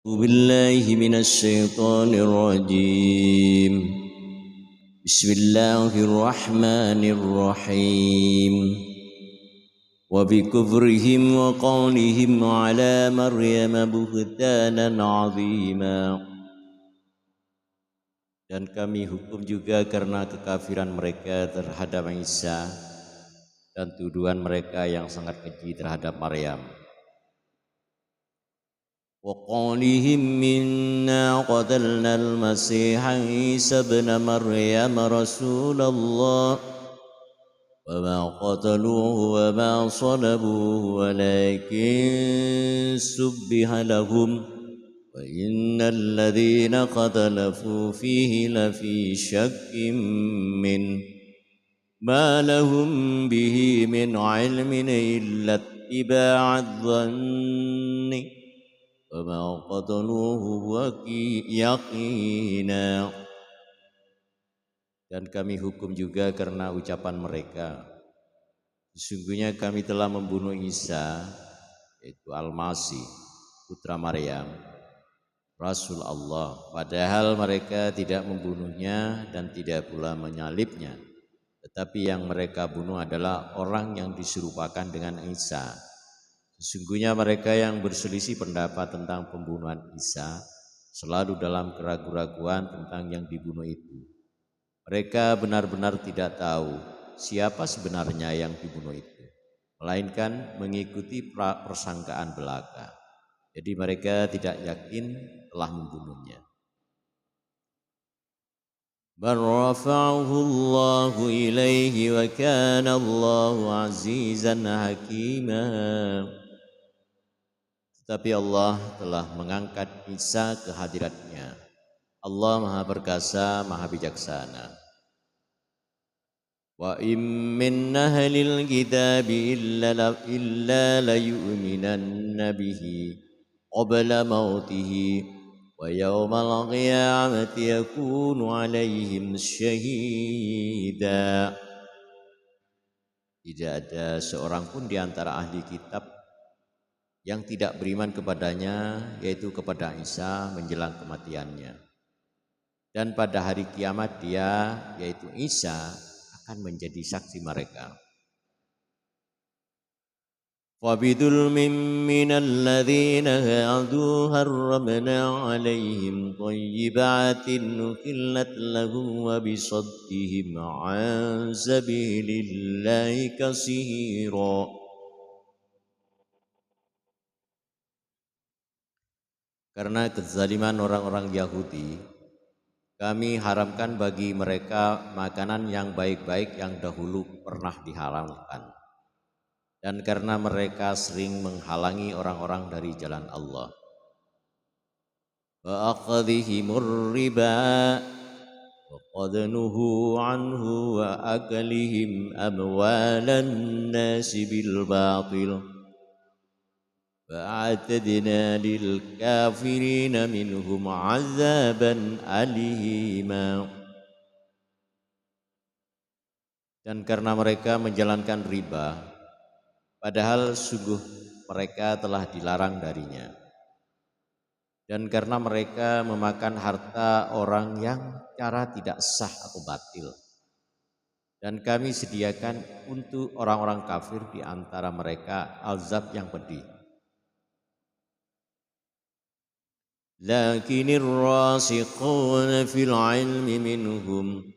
أعوذ بالله من الشيطان الرجيم. بسم الله الرحمن الرحيم. وبكفرهم وقولهم على مريم بهتانا عظيما. Dan kami hukum juga karena kekafiran mereka terhadap Isa dan tuduhan mereka yang sangat keji terhadap Maryam. وقولهم إنا قتلنا المسيح عيسى ابن مريم رسول الله وما قتلوه وما صلبوه ولكن شبه لهم وإن الذين اختلفوا فيه لفي شك منه ما لهم به من علم إلا اتباع الظن وما قتلوه يقينا. Dan kami hukum juga karena ucapan mereka, sesungguhnya kami telah membunuh Isa, yaitu Al-Masih, putra Maryam, Rasul Allah, padahal mereka tidak membunuhnya dan tidak pula menyalibnya, tetapi yang mereka bunuh adalah orang yang diserupakan dengan Isa. Sesungguhnya mereka yang berselisih pendapat tentang pembunuhan Isa selalu dalam keraguan-raguan tentang yang dibunuh itu. Mereka benar-benar tidak tahu siapa sebenarnya yang dibunuh itu, melainkan mengikuti persangkaan belaka. Jadi mereka tidak yakin telah membunuhnya. Bal rafa'ahu Allahu ilaihi wa kana Allahu azizan hakima. Tapi Allah telah mengangkat Isa ke hadiratnya. Allah Maha Perkasa, Maha Bijaksana. Wa in min ahlil kitabi illa la yu'minanna bihi qabla mautihi wa yawmal qiyamati yakunu alaihim syahida. Tidak ada seorang pun di antara ahli kitab yang tidak beriman kepadanya, yaitu kepada Isa menjelang kematiannya. Dan pada hari kiamat dia, yaitu Isa, akan menjadi saksi mereka. Fabidulmin minalladzina hadu harramna alaihim thayyibatin nuhillat lahum wa bisaddihim an sabilillahi katsira. Karena kezaliman orang-orang Yahudi, kami haramkan bagi mereka makanan yang baik-baik yang dahulu pernah diharamkan. Dan karena mereka sering menghalangi orang-orang dari jalan Allah. Wa aqdhihimur riba wa qad nuhu anhu wa aklihim amwalan nasi bil batil. فَأَعْتَدْنَا لِلْكَافِرِينَ مِنْهُمْ عَذَابًا أَلِيمًا. Dan karena mereka menjalankan riba, padahal sungguh mereka telah dilarang darinya. Dan karena mereka memakan harta orang yang cara tidak sah atau batil. Dan kami sediakan untuk orang-orang kafir di antara mereka azab yang pedih. لكن الراسخون في العلم منهم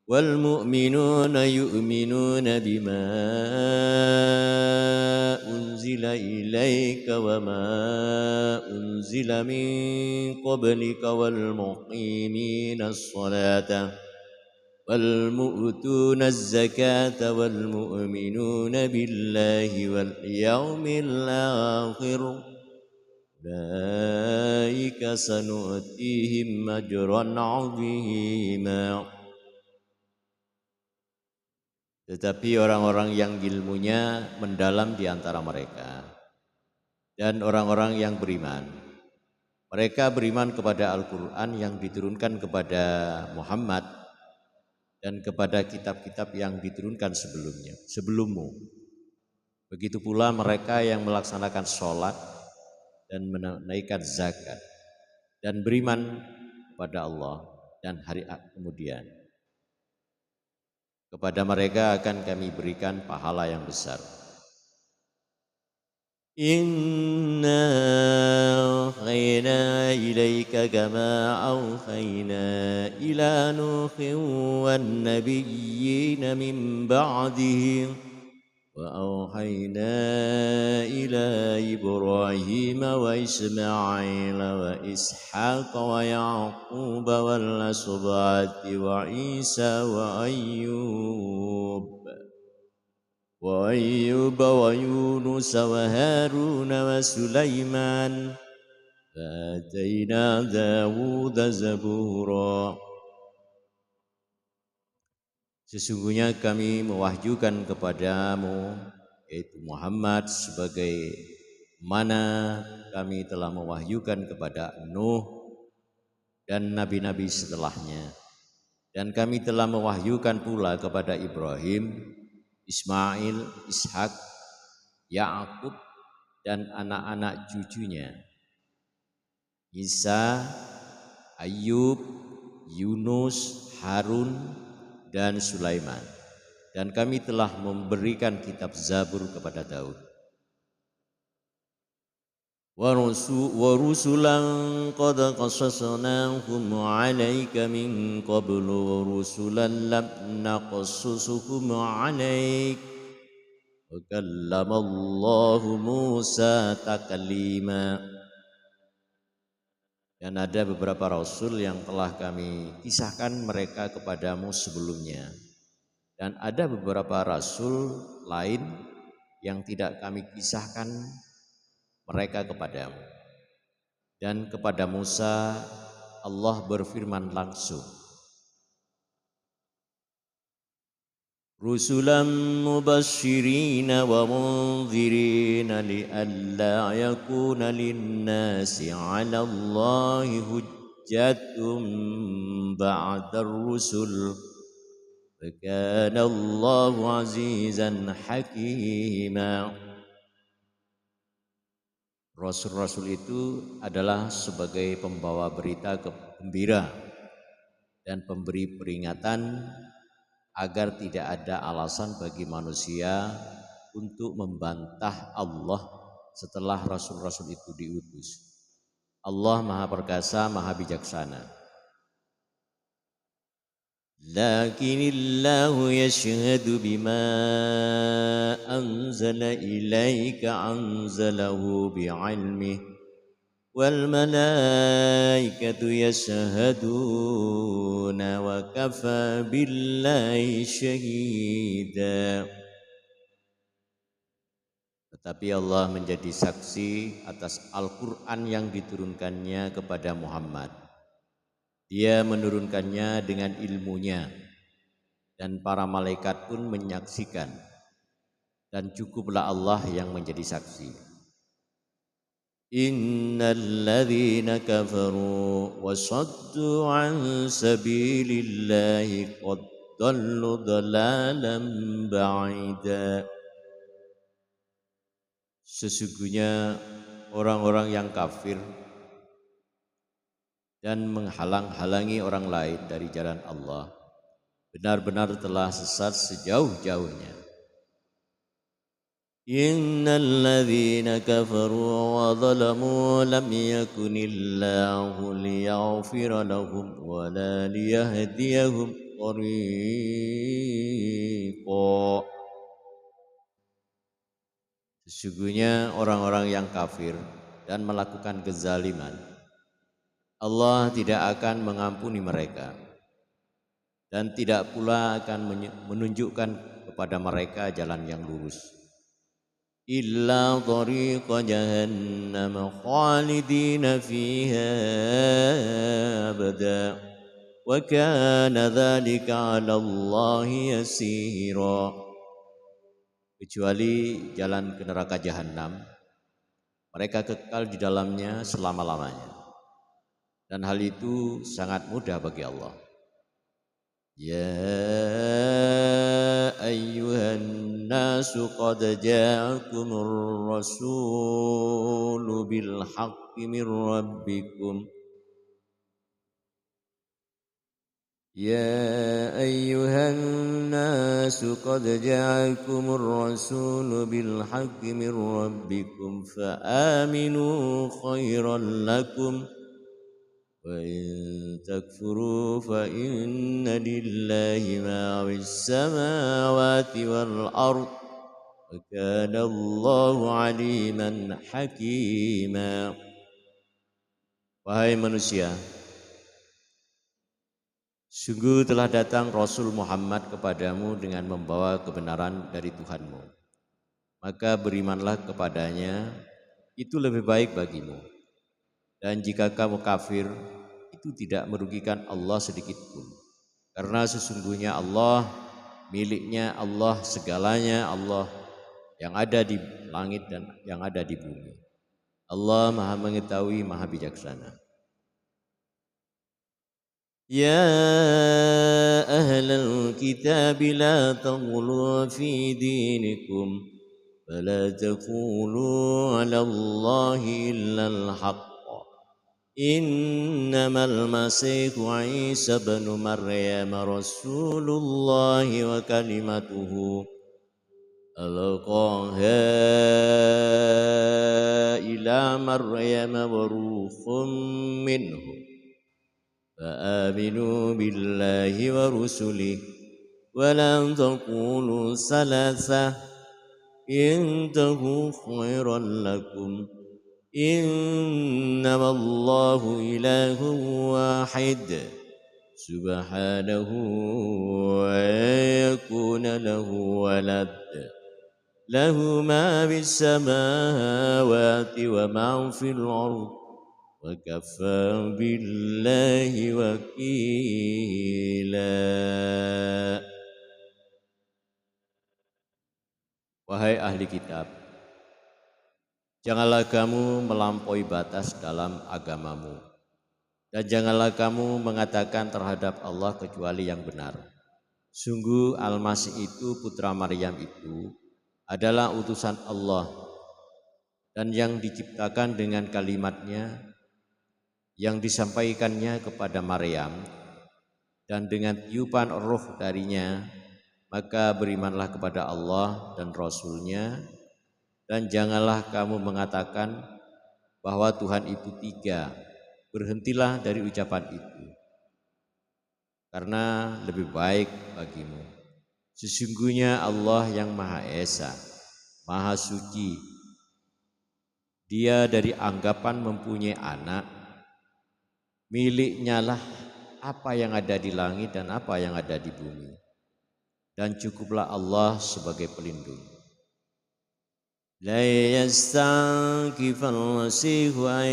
والمؤمنون يؤمنون بما أنزل إليك وما أنزل من قبلك والمقيمين الصلاة والمؤتون الزكاة والمؤمنون بالله واليوم الآخر Ulaika sanu'tihim ajran 'azima. Tetapi orang-orang yang ilmunya mendalam di antara mereka dan orang-orang yang beriman, mereka beriman kepada Al-Quran yang diturunkan kepada Muhammad dan kepada kitab-kitab yang diturunkan sebelummu. Begitu pula mereka yang melaksanakan sholat dan menunaikan zakat dan beriman kepada Allah dan hari kemudian. Kepada mereka akan kami berikan pahala yang besar. Inna auhayna ilaika kama auhayna ila Nuhin wan nabiyyina min ba'dihi وأوحينا إلى إبراهيم وإسماعيل وإسحاق ويعقوب والأسباط وعيسى وأيوب ويونس وهارون وسليمان فآتينا داود زبورا. Sesungguhnya kami mewahyukan kepadamu, yaitu Muhammad, sebagai mana kami telah mewahyukan kepada Nuh dan nabi-nabi setelahnya. Dan kami telah mewahyukan pula kepada Ibrahim, Ismail, Ishak, Yakub dan anak-anak cucunya, Isa, Ayub, Yunus, Harun, dan Sulaiman. Dan kami telah memberikan kitab Zabur kepada Daud. Wa rusulan qad qasasnahum 'alaika min qablu wa rusulan lam naqsussuhum 'alaik wa kallama Allahu Musa taklima. Dan ada beberapa rasul yang telah kami kisahkan mereka kepadamu sebelumnya. Dan ada beberapa rasul lain yang tidak kami kisahkan mereka kepadamu. Dan kepada Musa Allah berfirman langsung. Rusulan mubashirina wa munzirina li'alla yakuna linnasi 'ala Allahi hujjatun ba'da ar-rusul wa kana Allahu 'azizan hakima. Rasul-rasul itu adalah sebagai pembawa berita gembira dan pemberi peringatan agar tidak ada alasan bagi manusia untuk membantah Allah setelah rasul-rasul itu diutus. Allah Maha Perkasa, Maha Bijaksana. Lakinillahu yashhadu bima anzala ilaika anzalahu bi'ilmihi wal malaikatu yashhaduna wa kafa billahi syahida. Tetapi Allah menjadi saksi atas Al-Quran yang diturunkannya kepada Muhammad. Dia menurunkannya dengan ilmunya dan para malaikat pun menyaksikan, dan cukuplah Allah yang menjadi saksi. Innal ladzina kafaru wa saddu an sabilillahi qad dallu dalalan ba'ida. Sesungguhnya orang-orang yang kafir dan menghalang-halangi orang lain dari jalan Allah benar-benar telah sesat sejauh-jauhnya. Innal ladzina kafaru wa zalamu lam yakunillahu liyaghfira lahum wa la liyahdiyahum thariqa. Sesungguhnya orang-orang yang kafir dan melakukan kezaliman, Allah tidak akan mengampuni mereka dan tidak pula akan menunjukkan kepada mereka jalan yang lurus. Illa tariqa jahannam khalidina fiha abada wa kana dzalika 'ala Allahi yasira. Kecuali jalan ke neraka jahanam, mereka kekal di dalamnya selama-lamanya. Dan hal itu sangat mudah bagi Allah. Ya ayyuhan nasu qad ja'akumur rasulu bil haqqi min rabbikum يا أيها الناس قد جاءكم الرسول بالحق من ربكم فآمنوا خيرا لكم وإن تكفروا فإن لله ما في السماوات والأرض وكان الله عليما حكيما. Wahai manusia, sungguh telah datang Rasul Muhammad kepadamu dengan membawa kebenaran dari Tuhanmu. Maka berimanlah kepadanya, itu lebih baik bagimu. Dan jika kamu kafir, itu tidak merugikan Allah sedikit pun. Karena sesungguhnya Allah, miliknya Allah segalanya, Allah yang ada di langit dan yang ada di bumi. Allah Maha mengetahui, Maha bijaksana. Ya ahlal kitab la taghlu fi dinikum fala taqulu 'ala Allahi illa al-haqq. Innamal masihu Isa ibn Maryam rasulullah wa kalimatuhu alqaha ila Maryam wa ruhum minhu فآمنوا بالله ورسله ولا تقولوا ثلاثة انتهوا خيرا لكم إنما الله إله واحد سبحانه أن يكون له ولد له ما في السماوات وما في الأرض وكفى بالله وكيلا. Wahai ahli kitab, janganlah kamu melampaui batas dalam agamamu, dan janganlah kamu mengatakan terhadap Allah kecuali yang benar. Sungguh Al-Masih itu, putra Maryam itu, adalah utusan Allah, dan yang diciptakan dengan kalimatnya, yang disampaikannya kepada Maryam, dan dengan tiupan roh darinya, maka berimanlah kepada Allah dan Rasul-Nya, dan janganlah kamu mengatakan bahwa Tuhan itu tiga. Berhentilah dari ucapan itu, karena lebih baik bagimu. Sesungguhnya Allah yang Maha Esa, Maha Suci, Dia dari anggapan mempunyai anak. Miliknya lah apa yang ada di langit dan apa yang ada di bumi, dan cukuplah Allah sebagai pelindung. La yastankifal masihu an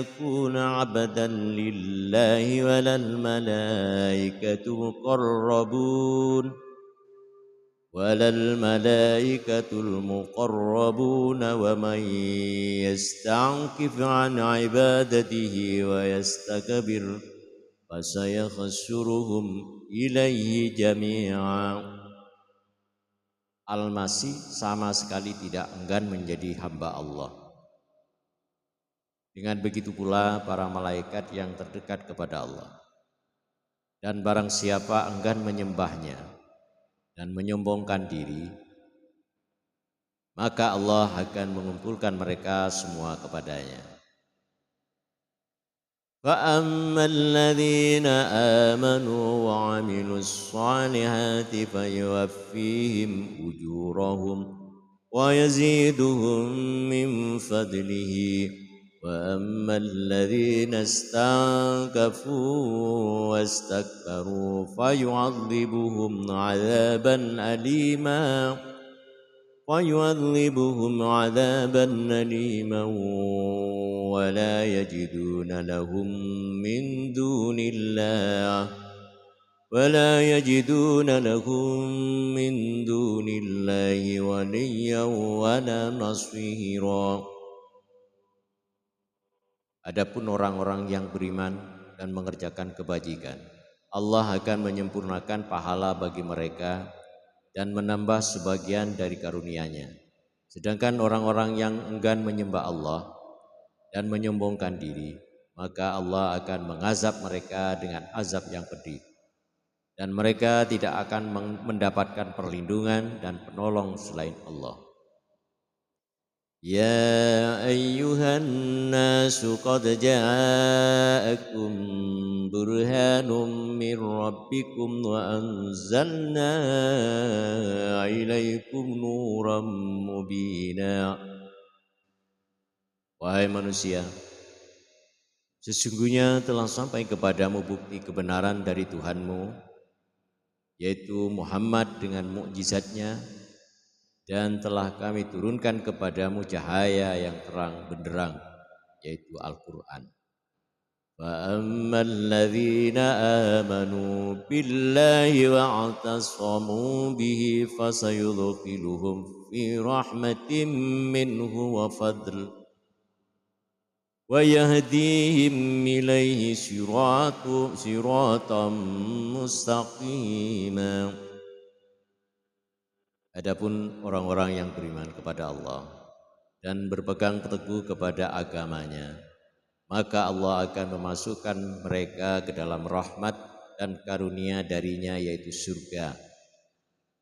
yakuna abdan lillahi walal malaikatu muqarrabun وَلَلْمَلَائِكَةُ الْمُقَرَّبُونَ وَمَنْ يَسْتَعْكِفْ عَنْ عِبَادَتِهِ وَيَسْتَكْبِرْ فَسَيَحْشُرُهُمْ إِلَيْهِ جَمِيعًا. Al-Masih sama sekali tidak enggan menjadi hamba Allah. Dengan begitu pula para malaikat yang terdekat kepada Allah. Dan barang siapa enggan menyembahnya dan menyombongkan diri, maka Allah akan mengumpulkan mereka semua kepadanya. فَأَمَّا الَّذِينَ آمَنُوا وَعَمِلُوا الصَّالِحَاتِ فَيُوَفِّيهِمْ أُجُورَهُمْ وَيَزِيدُهُمْ مِنْ فَضْلِهِ وَأَمَّا الَّذِينَ اسْتَنكَفُوا وَاسْتَكْبَرُوا فَيُعَذِّبُهُمْ عَذَابًا أَلِيمًا وَلَا يَجِدُونَ لَهُم مِّن دُونِ اللَّهِ وَلِيًّا وَلَا نَصِيرًا. Adapun orang-orang yang beriman dan mengerjakan kebajikan, Allah akan menyempurnakan pahala bagi mereka dan menambah sebagian dari karunia-Nya. Sedangkan orang-orang yang enggan menyembah Allah dan menyombongkan diri, maka Allah akan mengazab mereka dengan azab yang pedih. dan mereka tidak akan mendapatkan perlindungan dan penolong selain Allah. Ya ayyuhan nasu qad ja'akum burhanum min rabbikum wa anzalna ilaikum nuran mubina. Wahai manusia, sesungguhnya telah sampai kepadamu bukti kebenaran dari Tuhanmu, yaitu Muhammad dengan mukjizatnya, dan telah kami turunkan kepadamu cahaya yang terang benderang, yaitu Al-Quran. فَأَمَّا الَّذِينَ آمَنُوا بِاللَّهِ وَاعْتَصَمُوا بِهِ فَسَيُدْخِلُهُمْ فِي رَحْمَةٍ مِّنْهُ وَفَضْلٍ وَيَهْدِيهِمْ إِلَيْهِ صِرَاطًا مُسْتَقِيمًا. Adapun orang-orang yang beriman kepada Allah dan berpegang teguh kepada agamanya, maka Allah akan memasukkan mereka ke dalam rahmat dan karunia darinya, yaitu surga,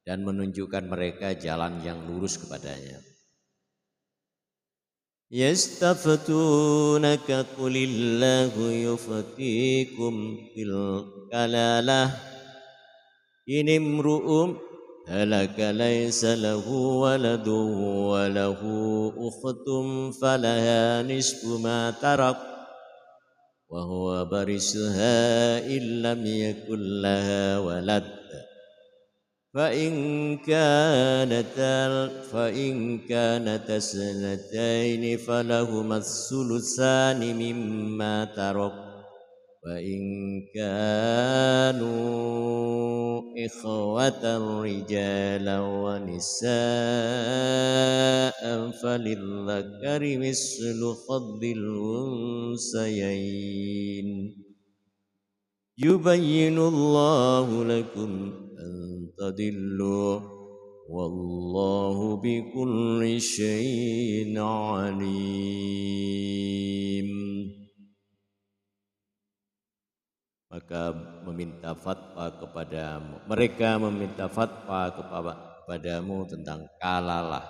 dan menunjukkan mereka jalan yang lurus kepadanya. Yastaftunaka qulillahu yuftikum fil kalalah in imru'um halaka laysa lahu waladun wa lahu ukhtun falaha nisfu ma tarak wa huwa barisuha illam yakul laha walad fa in kanata sanataini falahuma thulutsani mimma tarak wa in kanu ikhwatan rijalan wa nisaan falillakari mislu haddil unsayain yubayyinullahu lakum an tadillu wallahu bikulli syai'in alim. Maka mereka meminta fatwa kepadamu tentang kalalah.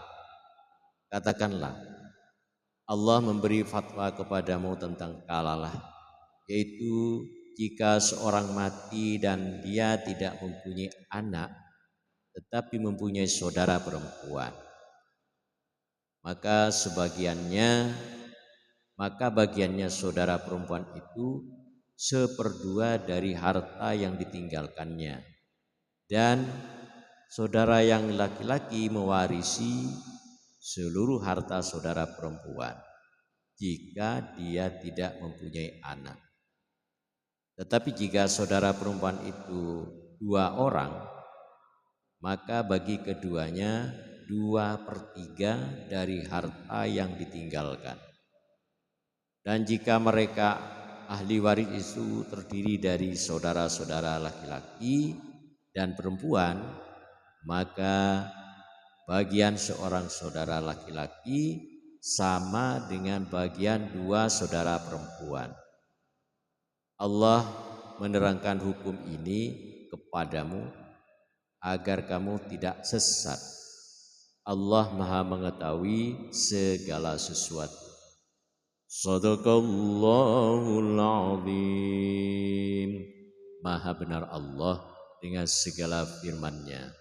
Katakanlah, Allah memberi fatwa kepadamu tentang kalalah, yaitu jika seorang mati dan dia tidak mempunyai anak tetapi mempunyai saudara perempuan, maka bagiannya saudara perempuan itu 1/2 dari harta yang ditinggalkannya, dan saudara yang laki-laki mewarisi seluruh harta saudara perempuan jika dia tidak mempunyai anak. Tetapi jika saudara perempuan itu 2 orang, maka bagi keduanya 2/3 dari harta yang ditinggalkan. Dan jika mereka ahli waris itu terdiri dari saudara-saudara laki-laki dan perempuan, maka bagian seorang saudara laki-laki sama dengan bagian 2 saudara perempuan. Allah menerangkan hukum ini kepadamu agar kamu tidak sesat. Allah Maha mengetahui segala sesuatu. Shadaqallahul azim. Maha benar Allah dengan segala firman-Nya.